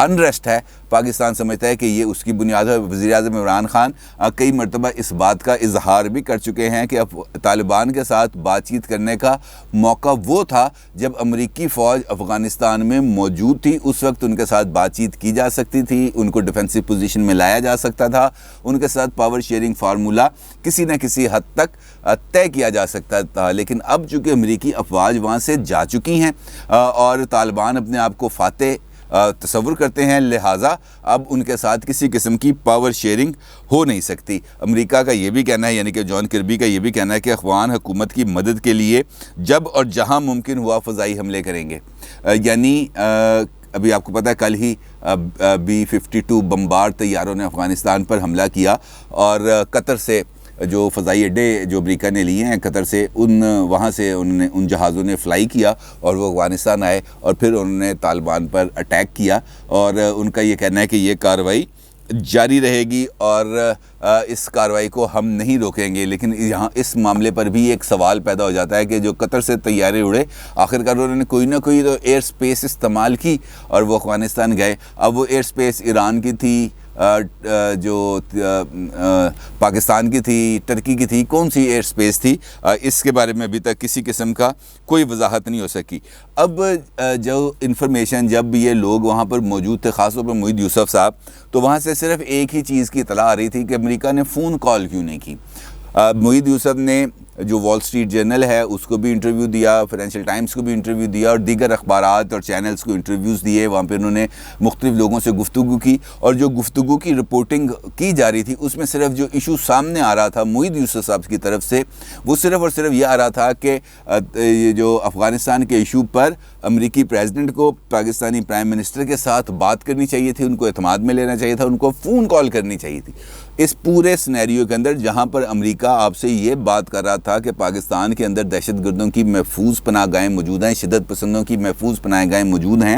Unrest ہے، پاکستان سمجھتا ہے کہ یہ اس کی بنیاد ہے۔ وزیر اعظم عمران خان کئی مرتبہ اس بات کا اظہار بھی کر چکے ہیں کہ طالبان کے ساتھ بات چیت کرنے کا موقع وہ تھا جب امریکی فوج افغانستان میں موجود تھی، اس وقت ان کے ساتھ بات چیت کی جا سکتی تھی، ان کو ڈیفینسو پوزیشن میں لایا جا سکتا تھا، ان کے ساتھ پاور شیئرنگ فارمولا کسی نہ کسی حد تک طے کیا جا سکتا تھا۔ لیکن اب چونکہ امریکی افواج وہاں سے جا چکی ہیں اور طالبان اپنے آپ کو فاتح تصور کرتے ہیں، لہٰذا اب ان کے ساتھ کسی قسم کی پاور شیئرنگ ہو نہیں سکتی۔ امریکہ کا یہ بھی کہنا ہے، یعنی کہ جان کربی کا یہ بھی کہنا ہے کہ افغان حکومت کی مدد کے لیے جب اور جہاں ممکن ہوا فضائی حملے کریں گے۔ یعنی ابھی آپ کو پتہ ہے کل ہی B-52 بمبار طیاروں نے افغانستان پر حملہ کیا اور قطر سے جو فضائی اڈے جو امریکہ نے لیے ہیں قطر سے، وہاں سے انہوں نے ان جہازوں نے فلائی کیا اور وہ افغانستان آئے اور پھر انہوں نے طالبان پر اٹیک کیا، اور ان کا یہ کہنا ہے کہ یہ کارروائی جاری رہے گی اور اس کارروائی کو ہم نہیں روکیں گے۔ لیکن یہاں اس معاملے پر بھی ایک سوال پیدا ہو جاتا ہے کہ جو قطر سے طیارے اڑے، آخرکار انہوں نے کوئی نہ کوئی تو ایئر سپیس استعمال کی اور وہ افغانستان گئے۔ اب وہ ایئر سپیس ایران کی تھی، جو پاکستان کی تھی، ترکی کی تھی، کون سی ایئر سپیس تھی، اس کے بارے میں ابھی تک کسی قسم کا کوئی وضاحت نہیں ہو سکی۔ اب جو انفارمیشن جب یہ لوگ وہاں پر موجود تھے، خاص طور پر موید یوسف صاحب، تو وہاں سے صرف ایک ہی چیز کی اطلاع آ رہی تھی کہ امریکہ نے فون کال کیوں نہیں کی۔ موید یوسف نے جو وال اسٹریٹ جرنل ہے اس کو بھی انٹرویو دیا، فائنینشیل ٹائمز کو بھی انٹرویو دیا اور دیگر اخبارات اور چینلز کو انٹرویوز دیے۔ وہاں پہ انہوں نے مختلف لوگوں سے گفتگو کی اور جو گفتگو کی رپورٹنگ کی جا رہی تھی اس میں صرف جو ایشو سامنے آ رہا تھا موید یوسف صاحب کی طرف سے، وہ صرف اور صرف یہ آ رہا تھا کہ یہ جو افغانستان کے ایشو پر امریکی پریزیڈنٹ کو پاکستانی پرائم منسٹر کے ساتھ بات کرنی چاہیے تھی، ان کو اعتماد میں لینا چاہیے تھا، ان کو فون کال کرنی چاہیے تھی۔ اس پورے سینیریو کے اندر جہاں پر امریکہ آپ سے یہ بات کر رہا تھا کہ پاکستان کے اندر دہشت گردوں کی محفوظ پناہ گاہیں موجود ہیں، شدت پسندوں کی محفوظ پناہ گاہیں موجود ہیں،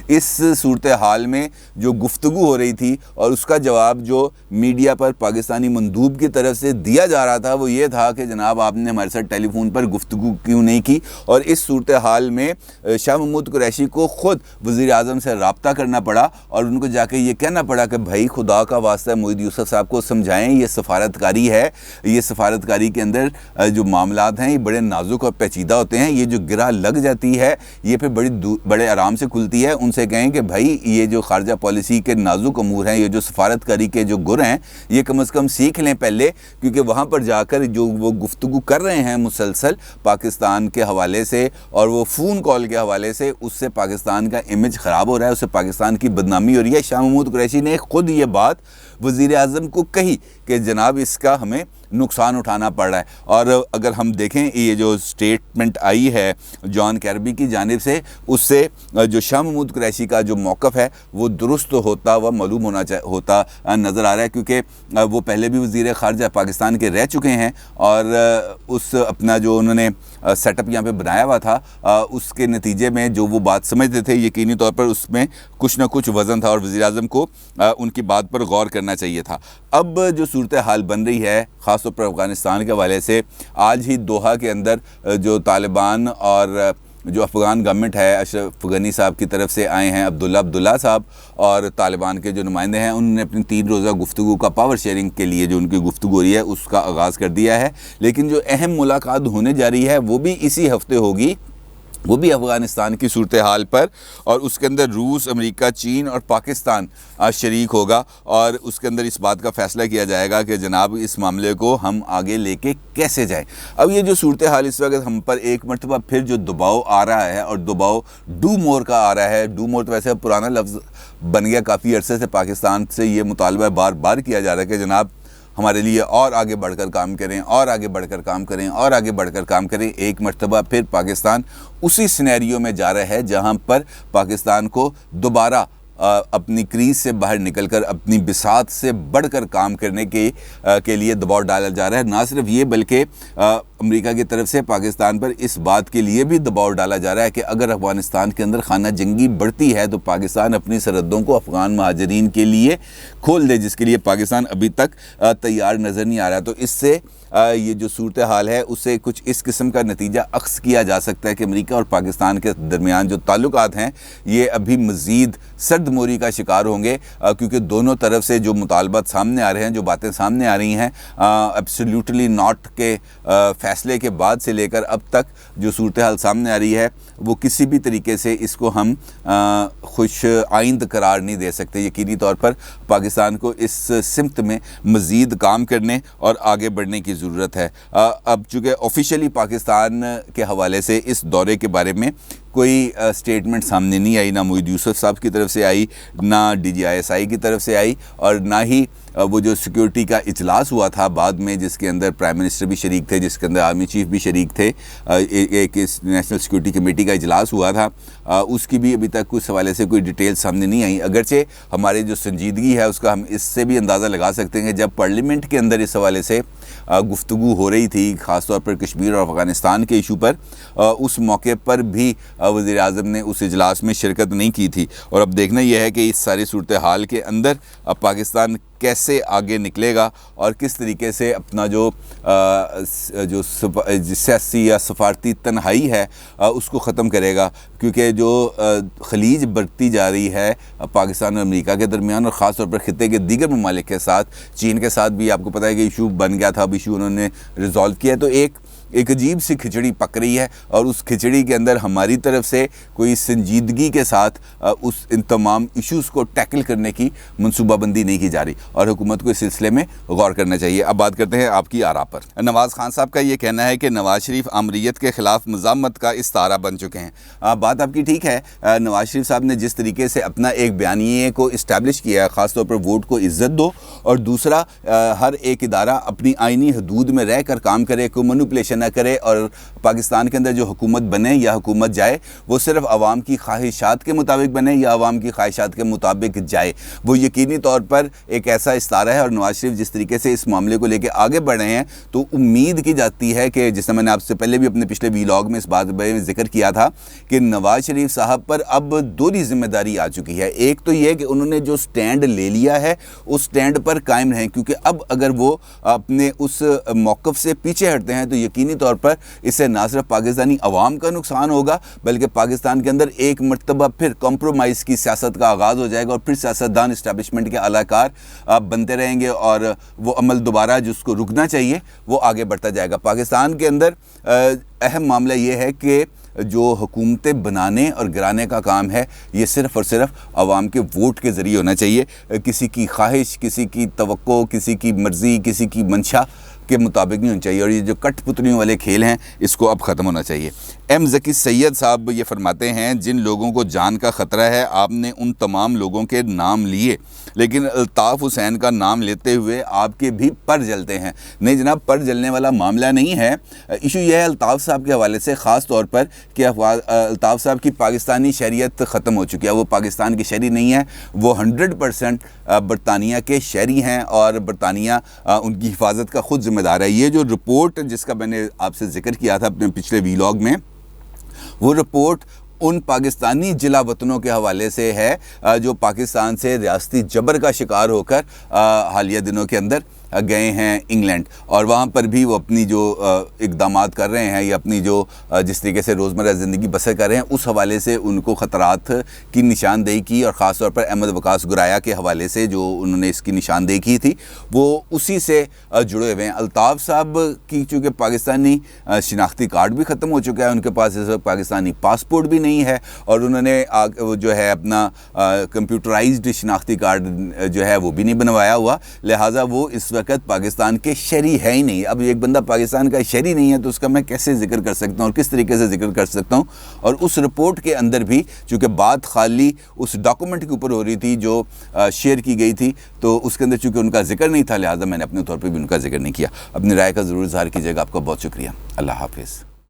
اس صورتحال میں جو گفتگو ہو رہی تھی اور اس کا جواب جو میڈیا پر پاکستانی مندوب کی طرف سے دیا جا رہا تھا وہ یہ تھا کہ جناب آپ نے ہمارے ساتھ ٹیلی فون پر گفتگو کیوں نہیں کی۔ اور اس صورتحال میں شاہ محمود قریشی کو خود وزیر اعظم سے رابطہ کرنا پڑا اور ان کو جا کے یہ کہنا پڑا کہ بھائی خدا کا واسطہ موید یوسف صاحب کو سمجھائیں، یہ سفارتکاری ہے، یہ سفارتکاری کے اندر جو معاملات ہیں یہ بڑے نازک اور پیچیدہ ہوتے ہیں، یہ جو گرہ لگ جاتی ہے یہ پھر بڑے آرام سے کھلتی ہے۔ ان سے کہیں کہ بھائی یہ جو خارجہ پالیسی کے نازک امور ہیں، یہ جو سفارتکاری کے جو گر ہیں، یہ کم از کم سیکھ لیں پہلے، کیونکہ وہاں پر جا کر جو وہ گفتگو کر رہے ہیں مسلسل پاکستان کے حوالے سے اور وہ فون کال کے حوالے سے، اس سے پاکستان کا امیج خراب ہو رہا ہے، اس سے پاکستان کی بدنامی ہو رہی ہے۔ شاہ محمود قریشی نے خود یہ بات وزیر اعظم کو کہی کہ جناب اس کا ہمیں نقصان اٹھانا پڑ رہا ہے۔ اور اگر ہم دیکھیں یہ جو سٹیٹمنٹ آئی ہے جان کربی کی جانب سے، اس سے جو شاہ محمود قریشی کا جو موقف ہے وہ درست ہوتا و معلوم ہوتا نظر آ رہا ہے، کیونکہ وہ پہلے بھی وزیر خارجہ پاکستان کے رہ چکے ہیں اور اس اپنا جو انہوں نے سیٹ اپ یہاں پہ بنایا ہوا تھا اس کے نتیجے میں جو وہ بات سمجھتے تھے یقینی طور پر اس میں کچھ نہ کچھ وزن تھا اور وزیر اعظم کو ان کی بات پر غور کرنا چاہیے تھا۔ اب جو صورتحال بن رہی ہے خاص طور پر افغانستان کے حوالے سے، آج ہی دوحہ کے اندر جو طالبان اور جو افغان گورنمنٹ ہے اشرف غنی صاحب کی طرف سے آئے ہیں عبداللہ صاحب اور طالبان کے جو نمائندے ہیں، انہوں نے اپنی 3 روزہ گفتگو کا پاور شیئرنگ کے لیے جو ان کی گفتگو ہو رہی ہے اس کا آغاز کر دیا ہے۔ لیکن جو اہم ملاقات ہونے جا رہی ہے وہ بھی اسی ہفتے ہوگی، وہ بھی افغانستان کی صورتحال پر، اور اس کے اندر روس، امریکہ، چین اور پاکستان شریک ہوگا اور اس کے اندر اس بات کا فیصلہ کیا جائے گا کہ جناب اس معاملے کو ہم آگے لے کے کیسے جائیں۔ اب یہ جو صورتحال اس وقت ہم پر ایک مرتبہ پھر جو دباؤ آ رہا ہے اور دباؤ ڈو مور کا آ رہا ہے، ڈو مور تو ویسے پرانا لفظ بن گیا، کافی عرصے سے پاکستان سے یہ مطالبہ بار بار کیا جا رہا ہے کہ جناب ہمارے لیے اور آگے بڑھ کر کام کریں اور آگے بڑھ کر کام کریں اور آگے بڑھ کر کام کریں۔ ایک مرتبہ پھر پاکستان اسی سینیریو میں جا رہا ہے جہاں پر پاکستان کو دوبارہ اپنی کریز سے باہر نکل کر اپنی بساط سے بڑھ کر کام کرنے کے لیے دباؤ ڈالا جا رہا ہے۔ نہ صرف یہ بلکہ امریکہ کی طرف سے پاکستان پر اس بات کے لیے بھی دباؤ ڈالا جا رہا ہے کہ اگر افغانستان کے اندر خانہ جنگی بڑھتی ہے تو پاکستان اپنی سرحدوں کو افغان مہاجرین کے لیے کھول دے، جس کے لیے پاکستان ابھی تک تیار نظر نہیں آ رہا ہے۔ تو اس سے یہ جو صورتحال ہے اسے کچھ اس قسم کا نتیجہ اخذ کیا جا سکتا ہے کہ امریکہ اور پاکستان کے درمیان جو تعلقات ہیں یہ ابھی مزید سرد موری کا شکار ہوں گے، کیونکہ دونوں طرف سے جو مطالبات سامنے آ رہے ہیں، جو باتیں سامنے آ رہی ہیں، ایبسلیوٹلی ناٹ کے فیصلے کے بعد سے لے کر اب تک جو صورتحال سامنے آ رہی ہے وہ کسی بھی طریقے سے اس کو ہم خوش آئند قرار نہیں دے سکتے۔ یقینی طور پر پاکستان کو اس سمت میں مزید کام کرنے اور آگے بڑھنے کی ضرورت ہے۔ اب چونکہ آفیشیلی پاکستان کے حوالے سے اس دورے کے بارے میں کوئی سٹیٹمنٹ سامنے نہیں آئی، نہ موید یوسف صاحب کی طرف سے آئی، نہ DGISI کی طرف سے آئی، اور نہ ہی وہ جو سیکیورٹی کا اجلاس ہوا تھا بعد میں جس کے اندر پرائم منسٹر بھی شریک تھے، جس کے اندر آرمی چیف بھی شریک تھے، ایک نیشنل سیکیورٹی کمیٹی کا اجلاس ہوا تھا، اس کی بھی ابھی تک اس حوالے سے کوئی ڈیٹیل سامنے نہیں آئی۔ اگرچہ ہماری جو سنجیدگی ہے اس کا ہم اس سے بھی اندازہ لگا سکتے ہیں کہ جب پارلیمنٹ کے اندر اس حوالے سے گفتگو ہو رہی تھی، خاص طور پر کشمیر اور افغانستان کے ایشو پر، اس موقع پر بھی وزیر اعظم نے اس اجلاس میں شرکت نہیں کی تھی۔ اور اب دیکھنا یہ ہے کہ اس ساری صورتحال کے اندر اب پاکستان کیسے آگے نکلے گا اور کس طریقے سے اپنا جو سیاسی یا سفارتی تنہائی ہے اس کو ختم کرے گا، کیونکہ جو خلیج برتتی جا رہی ہے پاکستان اور امریکہ کے درمیان، اور خاص طور پر خطے کے دیگر ممالک کے ساتھ، چین کے ساتھ بھی آپ کو پتہ ہے کہ ایشو بن گیا تھا، اب ایشو انہوں نے ریزالو کیا ہے، تو ایک عجیب سی کھچڑی پک رہی ہے، اور اس کھچڑی کے اندر ہماری طرف سے کوئی سنجیدگی کے ساتھ ان تمام ایشوز کو ٹیکل کرنے کی منصوبہ بندی نہیں کی جا رہی، اور حکومت کو اس سلسلے میں غور کرنا چاہیے۔ اب بات کرتے ہیں آپ کی آراء پر۔ نواز خان صاحب کا یہ کہنا ہے کہ نواز شریف آمریت کے خلاف مزاحمت کا استعارہ بن چکے ہیں۔ بات آپ کی ٹھیک ہے، نواز شریف صاحب نے جس طریقے سے اپنا ایک بیانیے کو اسٹیبلش کیا ہے، خاص طور پر ووٹ کو عزت دو، اور دوسرا ہر ایک ادارہ اپنی آئینی حدود میں رہ کر کام کرے، کوئی مینوپولیشن نہ کرے، اور پاکستان کے اندر جو حکومت بنے یا حکومت جائے وہ صرف عوام کی خواہشات کے مطابق بنے یا عوام کی خواہشات کے مطابق جائے، وہ یقینی طور پر ایک ایسا استعارہ ہے۔ اور نواز شریف جس طریقے سے اس معاملے کو لے کے آگے بڑھ رہے ہیں تو امید کی جاتی ہے کہ، جس میں نے آپ سے پہلے بھی اپنے پچھلے ویلاگ میں اس بات میں ذکر کیا تھا، کہ نواز شریف صاحب پر اب دوہری ذمہ داری آ چکی ہے۔ ایک تو یہ کہ انہوں نے جو سٹینڈ لے لیا ہے اس سٹینڈ پر قائم رہیں، کیونکہ اب اگر وہ اپنے اس موقف سے پیچھے ہٹتے ہیں تو یقینی طور پر اس سے نہ صرف پاکستانی عوام کا نقصان ہوگا بلکہ پاکستان کے اندر ایک مرتبہ پھر کمپرومائز کی سیاست کا آغاز ہو جائے گا، اور پھر سیاستدان اسٹیبلشمنٹ کے اعلی کار بنتے رہیں گے، اور وہ عمل دوبارہ جس کو رکنا چاہیے وہ آگے بڑھتا جائے گا۔ پاکستان کے اندر اہم معاملہ یہ ہے کہ جو حکومتیں بنانے اور گرانے کا کام ہے یہ صرف اور صرف عوام کے ووٹ کے ذریعے ہونا چاہیے، کسی کی خواہش، کسی کی توقع، کسی کی مرضی، کسی کی منشا کے مطابق نہیں ہونا چاہیے، اور یہ جو کٹ پتلیوں والے کھیل ہیں اس کو اب ختم ہونا چاہیے۔ ایم ذکی سید صاحب یہ فرماتے ہیں، جن لوگوں کو جان کا خطرہ ہے آپ نے ان تمام لوگوں کے نام لیے، لیکن الطاف حسین کا نام لیتے ہوئے آپ کے بھی پر جلتے ہیں۔ نہیں جناب، پر جلنے والا معاملہ نہیں ہے، ایشو یہ ہے الطاف صاحب کے حوالے سے خاص طور پر کہ الطاف صاحب کی پاکستانی شہریت ختم ہو چکی ہے، وہ پاکستان کی شہری نہیں ہے، وہ 100% برطانیہ کے شہری ہیں، اور برطانیہ ان کی حفاظت کا خود ذمہ دار ہے۔ یہ جو رپورٹ جس کا میں نے آپ سے ذکر کیا تھا اپنے پچھلے ویلاگ میں، وہ رپورٹ ان پاکستانی جلا وطنوں کے حوالے سے ہے جو پاکستان سے ریاستی جبر کا شکار ہو کر حالیہ دنوں کے اندر گئے ہیں انگلینڈ، اور وہاں پر بھی وہ اپنی جو اقدامات کر رہے ہیں یا اپنی جو جس طریقے سے روزمرہ زندگی بسر کر رہے ہیں اس حوالے سے ان کو خطرات کی نشاندہی کی، اور خاص طور پر احمد وقاص گرایا کے حوالے سے جو انہوں نے اس کی نشاندہی کی تھی وہ اسی سے جڑے ہوئے ہیں۔ الطاف صاحب کی چونکہ پاکستانی شناختی کارڈ بھی ختم ہو چکا ہے، ان کے پاس اس وقت پاکستانی پاسپورٹ بھی نہیں ہے، اور انہوں نے جو ہے اپنا کمپیوٹرائزڈ شناختی کارڈ جو ہے وہ بھی نہیں بنوایا ہوا، لہٰذا وہ اس وقت پاکستان کے شہری ہے ہی نہیں۔ اب ایک بندہ پاکستان کا شہری نہیں ہے تو اس کا میں کیسے ذکر کر سکتا ہوں اور کس طریقے سے ذکر کر سکتا ہوں؟ اور اس رپورٹ کے اندر بھی چونکہ بات خالی اس ڈاکومنٹ کے اوپر ہو رہی تھی جو شیئر کی گئی تھی، تو اس کے اندر چونکہ ان کا ذکر نہیں تھا، لہٰذا میں نے اپنے طور پہ بھی ان کا ذکر نہیں کیا۔ اپنی رائے کا ضرور اظہار کیجیے گا۔ آپ کا بہت شکریہ۔ اللہ حافظ۔